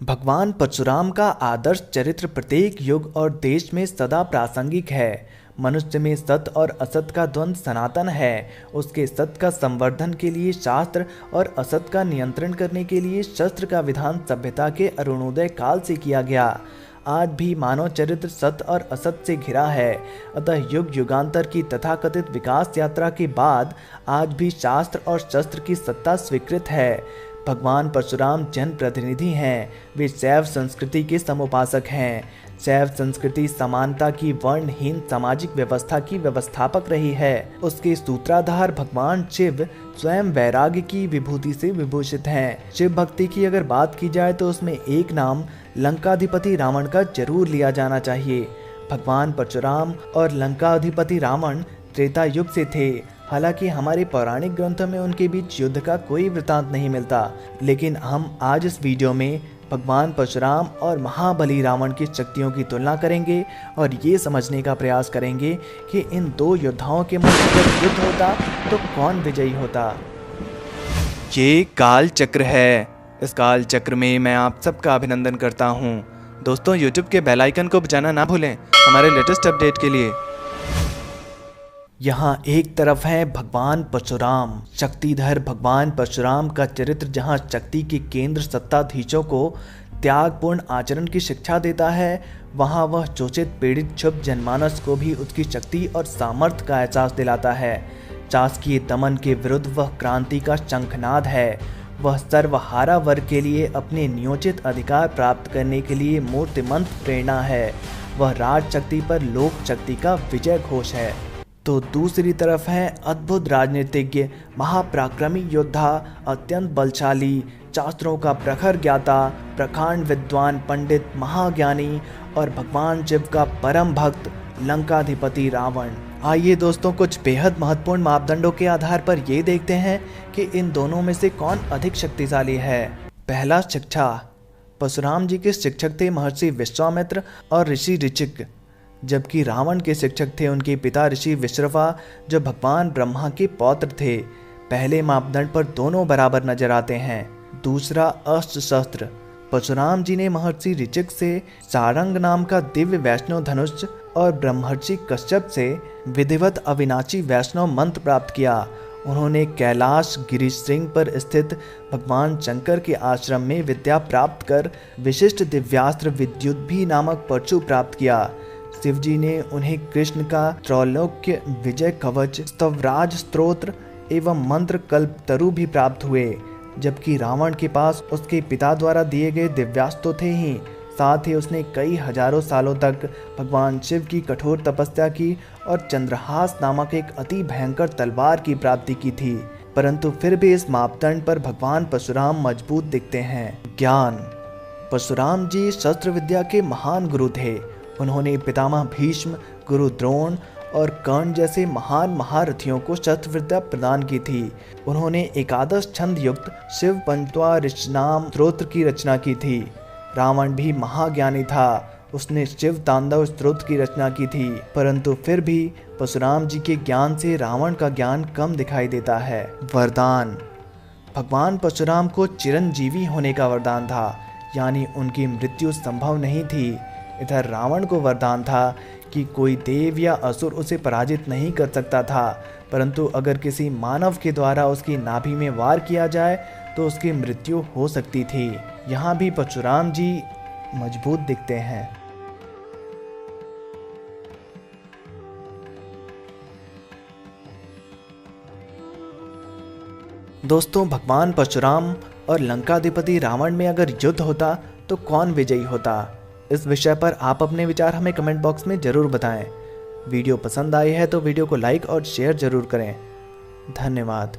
भगवान परशुराम का आदर्श चरित्र प्रत्येक युग और देश में सदा प्रासंगिक है। मनुष्य में सत और असत का द्वंद्व सनातन है। उसके सत का संवर्धन के लिए शास्त्र और असत का नियंत्रण करने के लिए शस्त्र का विधान सभ्यता के अरुणोदय काल से किया गया। आज भी मानव चरित्र सत और असत से घिरा है। अतः युग युगांतर की तथाकथित विकास यात्रा के बाद आज भी शास्त्र और शस्त्र की सत्ता स्वीकृत है। भगवान परशुराम जन प्रतिनिधि हैं। वे शैव संस्कृति के समुपासक हैं। शैव संस्कृति समानता की वर्णहीन सामाजिक व्यवस्था की व्यवस्थापक रही है। उसके सूत्राधार भगवान शिव स्वयं वैराग्य की विभूति से विभूषित हैं। शिव भक्ति की अगर बात की जाए तो उसमें एक नाम लंकाधिपति रावण का जरूर लिया जाना चाहिए। भगवान परशुराम और लंकाधिपति रावण त्रेता युग से थे। हालांकि हमारे पौराणिक ग्रंथों में उनके बीच युद्ध का कोई वृतांत नहीं मिलता, लेकिन हम आज इस वीडियो में भगवान परशुराम और महाबली रावण की शक्तियों की तुलना करेंगे और ये समझने का प्रयास करेंगे कि इन दो योद्धाओं के मध्य जब युद्ध होता तो कौन विजयी होता। ये काल चक्र है। इस काल चक्र में मैं आप सबका अभिनंदन करता हूँ। दोस्तों, यूट्यूब के बेल आइकन को बजाना ना भूलें हमारे लेटेस्ट अपडेट के लिए। यहाँ एक तरफ है भगवान परशुराम, शक्तिधर भगवान परशुराम का चरित्र जहाँ शक्ति के केंद्र सत्ताधीशों को त्यागपूर्ण आचरण की शिक्षा देता है, वहाँ वह शोषित पीड़ित क्षुब्ध जनमानस को भी उसकी शक्ति और सामर्थ्य का एहसास दिलाता है। शासकीय दमन के विरुद्ध वह क्रांति का शंखनाद है। वह सर्वहारा वर्ग के लिए अपने नियोजित अधिकार प्राप्त करने के लिए मूर्तिमंत प्रेरणा है। वह राज शक्ति पर लोक शक्ति का विजय घोष है। तो दूसरी तरफ है अद्भुत राजनीतिज्ञ, महापराक्रमी योद्धा, अत्यंत बलशाली, शास्त्रों का प्रखर ज्ञाता, प्रकांड विद्वान, पंडित, महाज्ञानी और भगवान शिव का परम भक्त लंकाधिपति रावण। आइए दोस्तों, कुछ बेहद महत्वपूर्ण मापदंडों के आधार पर ये देखते हैं कि इन दोनों में से कौन अधिक शक्तिशाली है। पहला, शिक्षा। परशुराम जी के शिक्षक थे महर्षि विश्वामित्र और ऋषि ऋचिक, जबकि रावण के शिक्षक थे उनके पिता ऋषि विश्रवा, जो भगवान ब्रह्मा के पौत्र थे। पहले मापदंड पर दोनों बराबर नजर आते हैं। दूसरा, अस्त्र शस्त्र। परशुराम जी ने महर्षि ऋचिक से सारंग नाम का दिव्य वैष्णव धनुष और ब्रह्मर्षि कश्यप से विधिवत अविनाशी वैष्णव मंत्र प्राप्त किया। उन्होंने कैलाश गिरिशृंग पर स्थित भगवान शंकर के आश्रम में विद्या प्राप्त कर विशिष्ट दिव्यास्त्र विद्युद्भी नामक परशु प्राप्त किया। शिवजी ने उन्हें कृष्ण का त्रैलोक्य विजय कवच, स्तवराज स्तोत्र एवं मंत्र कल्पतरु भी प्राप्त हुए, जबकि रावण के पास उसके पिता द्वारा दिए गए दिव्यास्त्र थे ही, साथ ही उसने कई हजारों सालों तक भगवान शिव की कठोर तपस्या की और चंद्रहास नामक एक अति भयंकर तलवार की प्राप्ति की थी। परंतु फिर भी इस मापदंड पर भगवान परशुराम मजबूत दिखते हैं। ज्ञान। परशुराम जी शस्त्र विद्या के महान गुरु थे। उन्होंने पितामह भीष्म, गुरु द्रोण और कर्ण जैसे महान महारथियों को शस्त्र विद्या प्रदान की थी। उन्होंने एकादश छंद युक्त शिव पंचत्वारिशनाम स्तोत्र की रचना की थी। रावण भी महाज्ञानी था। उसने शिव तांडव स्तोत्र की रचना की थी, परंतु फिर भी परशुराम जी के ज्ञान से रावण का ज्ञान कम दिखाई देता है। वरदान। भगवान परशुराम को चिरंजीवी होने का वरदान था, यानी उनकी मृत्यु संभव नहीं थी। इधर रावण को वरदान था कि कोई देव या असुर उसे पराजित नहीं कर सकता था, परंतु अगर किसी मानव के द्वारा उसकी नाभि में वार किया जाए तो उसकी मृत्यु हो सकती थी। यहाँ भी परशुराम जी मजबूत दिखते हैं। दोस्तों, भगवान परशुराम और लंकाधिपति रावण में अगर युद्ध होता तो कौन विजयी होता? इस विषय पर आप अपने विचार हमें कमेंट बॉक्स में ज़रूर बताएं। वीडियो पसंद आई है तो वीडियो को लाइक और शेयर ज़रूर करें। धन्यवाद।